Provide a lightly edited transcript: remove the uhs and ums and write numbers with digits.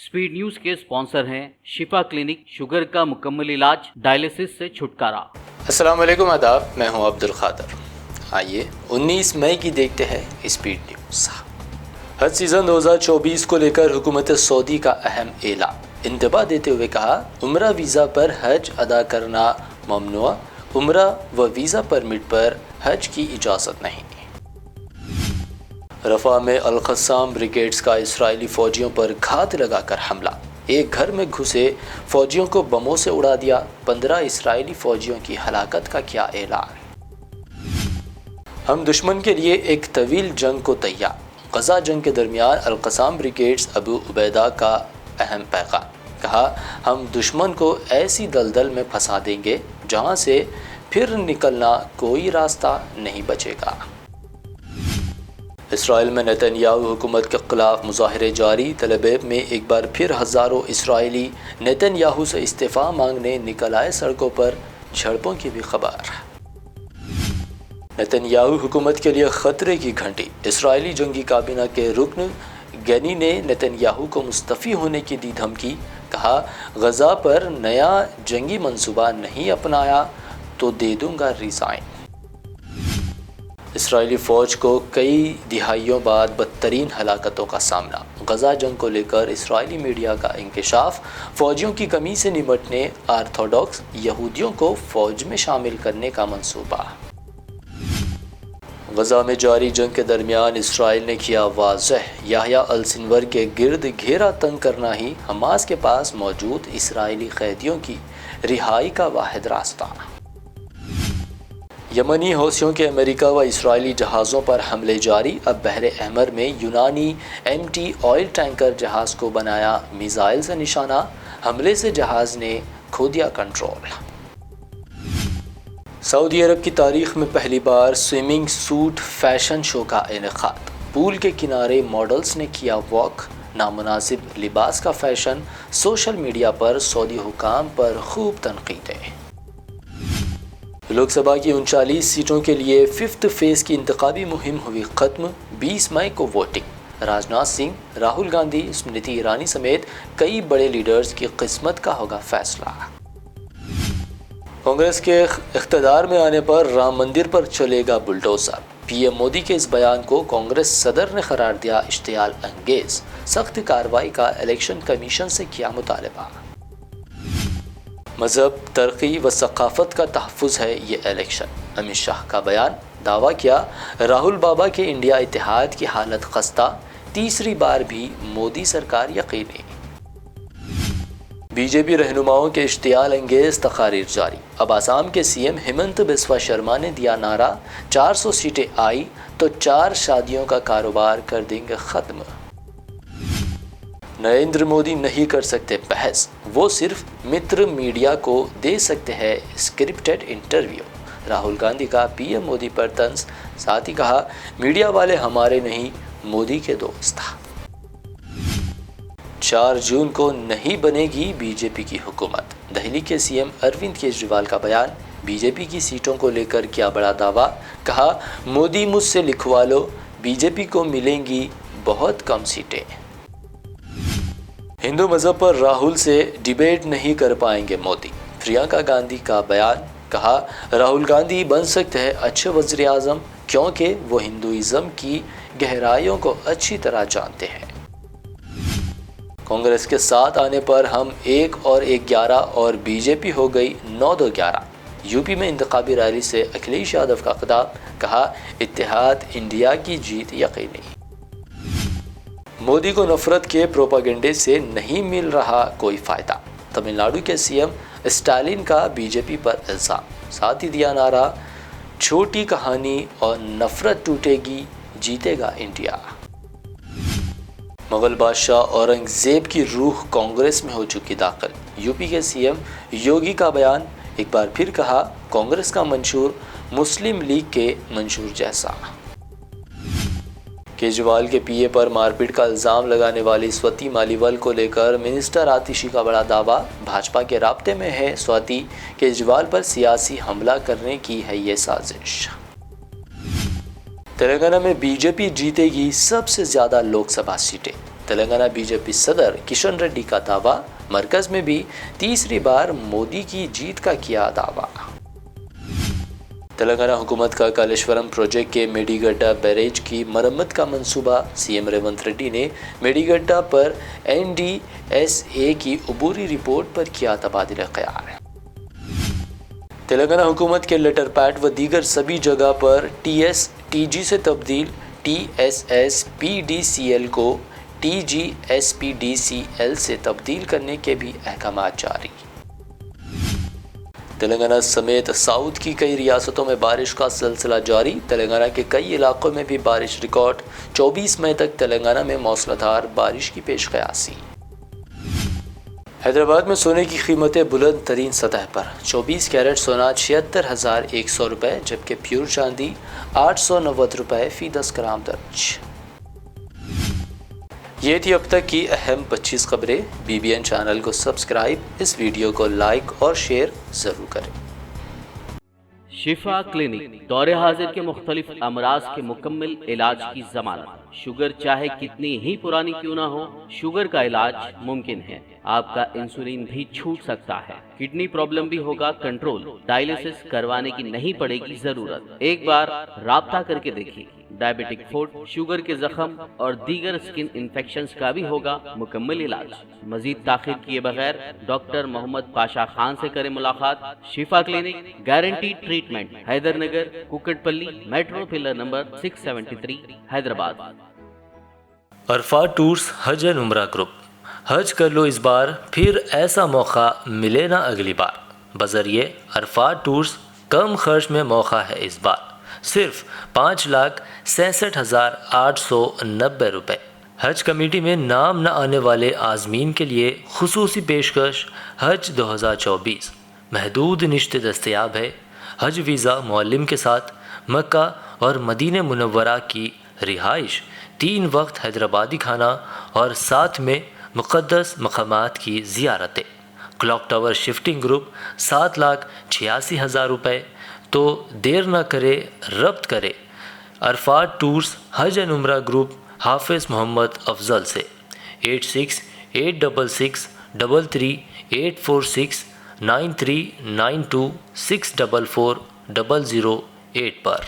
Speed news के sponsor हैं शिफा clinic, sugar का मुकम्मल इलाज, डायलिसिस से छुटकारा। अस्सलाम वालेकुम, आदाब। मैं हूं अब्दुल खादर। आइए 19 मई की देखते हैं स्पीड न्यूज़। हज सीज़न 2024 को लेकर हुकूमत सऊदी का अहम ऐलान। इंतबाह देते हुए कहा, उम्रा वीज़ा पर हज अदा करना ममनुआ, उम्रा व वीज़ा परमिट पर हज की इजाज़त नहीं। रफ़ा में अल-क़स्साम ब्रिगेड्स का इसराइली फ़ौजियों पर घात लगाकर हमला। एक घर में घुसे फ़ौजियों को बमों से उड़ा दिया। 15 इसराइली फ़ौजियों की हलाकत का किया ऐलान। हम दुश्मन के लिए एक तवील जंग को तैयार। गज़ा जंग के दरमियान अल-क़स्साम ब्रिगेड्स अबू उबैदा का अहम पैगाम। कहा, हम दुश्मन को ऐसी दलदल में फंसा देंगे जहां से फिर निकलना कोई रास्ता नहीं बचेगा। इसराइल में नेतन्याहू हुकूमत के खिलाफ मुजाहरे जारी। तल अवीव में एक बार फिर हज़ारों इसराइली नेतन्याहू से इस्तीफ़ा मांगने निकल आए। सड़कों पर झड़पों की भी खबर। नेतन्याहू हुकूमत के लिए ख़तरे की घंटी। इसराइली जंगी काबीना के रुकन गैनी ने नेतन्याहू को मुस्तफ़ी होने की दी धमकी। कहा, गज़ा पर नया जंगी मंसूबा नहीं अपनाया तो दे दूंगा रिज़ाइन। इसराइली फ़ौज को कई दिहाइयों बाद बदतरीन हलाकतों का सामना। गज़ा जंग को लेकर इसराइली मीडिया का इंकशाफ। फ़ौजियों की कमी से निपटने ऑर्थोडॉक्स यहूदियों को फ़ौज में शामिल करने का मंसूबा। गज़ा में जारी जंग के दरमियान इसराइल ने किया वाज़ेह, याह्या अल-सिनवर के गिर्द घेरा तंग करना ही हमास के पास मौजूद इसराइली कैदियों की रिहाई का वाहिद रास्ता। यमनी हौसियों के अमेरिका व इसराइली जहाज़ों पर हमले जारी। अब बहरे अहमर में यूनानी एमटी ऑयल टैंकर जहाज़ को बनाया मिसाइल से निशाना। हमले से जहाज़ ने खो दिया कंट्रोल। सऊदी अरब की तारीख में पहली बार स्विमिंग सूट फैशन शो का इनेकाद। पूल के किनारे मॉडल्स ने किया वॉक। नामुनासिब लिबास का फैशन। सोशल मीडिया पर सऊदी हुकाम पर खूब तनकीदें। लोकसभा की 39 सीटों के लिए 5th फेज़ की इंतखाबी मुहिम हुई ख़त्म। 20 मई को वोटिंग। राजनाथ सिंह, राहुल गांधी, स्मृति ईरानी समेत कई बड़े लीडर्स की किस्मत का होगा फैसला। कांग्रेस के इख्तिदार में आने पर राम मंदिर पर चलेगा बुलडोज़र। पीएम मोदी के इस बयान को कांग्रेस सदर ने करार दिया इश्तियाल अंगेज। सख्त कार्रवाई का इलेक्शन कमीशन से किया मुतालबा। मज़हब, तरक्की व सकाफ़त का तहफ़्फ़ुज़ है ये इलेक्शन। अमित शाह का बयान। दावा किया, राहुल बाबा के इंडिया इत्तेहाद की हालत खस्ता। तीसरी बार भी मोदी सरकार यकीनी। बीजेपी रहनुमाओं के इश्तियाल अंगेज तकारीर जारी। अब आसाम के सीएम हेमंत बिस्वा शर्मा ने दिया नारा, 400 सीटें आई तो 4 शादियों का कारोबार कर देंगे ख़त्म। नरेंद्र मोदी नहीं कर सकते बहस, वो सिर्फ मित्र मीडिया को दे सकते हैं स्क्रिप्टेड इंटरव्यू। राहुल गांधी का पीएम मोदी पर तंज। साथ ही कहा, मीडिया वाले हमारे नहीं, मोदी के दोस्त। 4 जून को नहीं बनेगी बीजेपी की हुकूमत। दिल्ली के सीएम अरविंद केजरीवाल का बयान। बीजेपी की सीटों को लेकर किया बड़ा दावा। कहा, मोदी मुझसे लिखवा लो, बीजेपी को मिलेंगी बहुत कम सीटें। हिंदू मज़हब पर राहुल से डिबेट नहीं कर पाएंगे मोदी। प्रियंका गांधी का बयान। कहा, राहुल गांधी बन सकते हैं अच्छे वज़ीर आज़म क्योंकि वो हिंदुइज़्म की गहराइयों को अच्छी तरह जानते हैं। कांग्रेस के साथ आने पर हम 1 और 1 11 और बीजेपी हो गई 9-2 11। यूपी में इंतखाबी रैली से अखिलेश यादव का खिताब। कहा, इत्तेहाद इंडिया की जीत यकीनी। मोदी को नफरत के प्रोपागेंडे से नहीं मिल रहा कोई फ़ायदा। तमिलनाडु के सीएम स्टालिन का बीजेपी पर इल्ज़ाम। साथ ही दिया नारा, छोटी कहानी और नफरत टूटेगी, जीतेगा इंडिया। मुगल बादशाह औरंगज़ेब की रूह कांग्रेस में हो चुकी दाखिल। यूपी के सीएम योगी का बयान। एक बार फिर कहा, कांग्रेस का मंशूर मुस्लिम लीग के मंशूर जैसा। केजरीवाल के पीए पर मारपीट का इल्ज़ाम लगाने वाली स्वाति मालीवाल को लेकर मिनिस्टर आतिशी का बड़ा दावा। भाजपा के राब्ते में है स्वाति, केजरीवाल पर सियासी हमला करने की है ये साजिश। तेलंगाना में बीजेपी जीतेगी सबसे ज़्यादा लोकसभा सीटें। تلنگانہ بی جے پی صدر کشن ریڈی کا دعویٰ، مرکز میں بھی تیسری بار مودی کی جیت کا کیا دعویٰ۔ تلنگانہ حکومت کا کالیشورم پروجیکٹ کے میڈی گڈا بیریج کی مرمت کا منصوبہ، سی ایم ریونت ریڈی نے میڈی گڈا پر NDSA کی عبوری رپورٹ پر کیا تبادلہ خیال۔ تلنگانہ حکومت کے لیٹر پیڈ و دیگر سبھی جگہ پر TSTG سے تبدیل، TSSPDCL کو TGSPDCL سے تبدیل کرنے کے بھی احکامات جاری۔ تلنگانہ سمیت ساؤتھ کی کئی ریاستوں میں بارش کا سلسلہ جاری، تلنگانہ کے کئی علاقوں میں بھی بارش ریکارڈ، 24 مئی تک تلنگانہ میں موسلادھار بارش کی پیش قیاسی۔ حیدرآباد میں سونے کی قیمتیں بلند ترین سطح پر، 24 کیرٹ سونا 76,100 روپے، جبکہ پیور چاندی 890 روپے فی 10 گرام درج۔ یہ تھی اب تک کی اہم 25 خبریں۔ BBN چینل کو سبسکرائب، اس ویڈیو کو لائک اور شیئر ضرور کریں۔ شفا کلینک دور حاضر کے مختلف امراض کے مکمل علاج کی ضمانت۔ شوگر چاہے کتنی ہی پرانی کیوں نہ ہو، شوگر کا علاج ممکن ہے۔ آپ کا انسولین بھی چھوٹ سکتا ہے، کڈنی پرابلم بھی ہوگا کنٹرول، ڈائلیسس کروانے کی نہیں پڑے گی ضرورت۔ ایک بار رابطہ کر کے دیکھیے۔ ڈائبیٹک فوڈ، شوگر کے زخم اور دیگر اسکن انفیکشنز کا بھی ہوگا مکمل علاج۔ مزید تاخیر کیے بغیر ڈاکٹر محمد پاشا خان سے کریں ملاقات۔ Shifa clinic, guarantee treatment, Hyder Nagar, Kukatpally, metro pillar number 673، Hyderabad. Arafat tours حج اینڈ عمرہ گروپ، حج کر لو اس بار، پھر ایسا موقع ملے نہ اگلی بار۔ بذریعے عرفات ٹورز کم خرچ میں موقع ہے اس بار، صرف 5,66,890 روپے۔ حج کمیٹی میں نام نہ آنے والے عازمین کے لیے خصوصی پیشکش، حج 2024 محدود نشستیں دستیاب ہے۔ حج ویزا معلم کے ساتھ، مکہ اور مدینہ منورہ کی رہائش، 3 وقت حیدرآبادی کھانا اور ساتھ میں مقدس مقامات کی زیارتیں۔ کلاک ٹاور شفٹنگ گروپ 7,86,000 روپے۔ تو دیر نہ کرے، ربط کرے عرفات ٹورز حج اینڈ عمرہ گروپ حافظ محمد افضل سے 8686633846 9392644008 پر۔